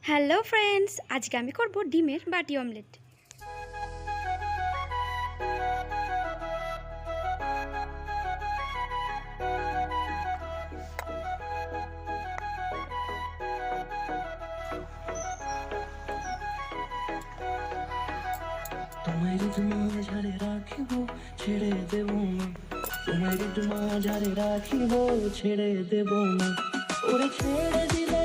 Hello friends, আজকে আমি করব ডিমের বাটি অমলেট। তোমার মাঝারে রাখিব ছেড়ে দেব না, তোমার মাঝারে রাখিব ছেড়ে দেব না, ওরে ছেড়ে দিলে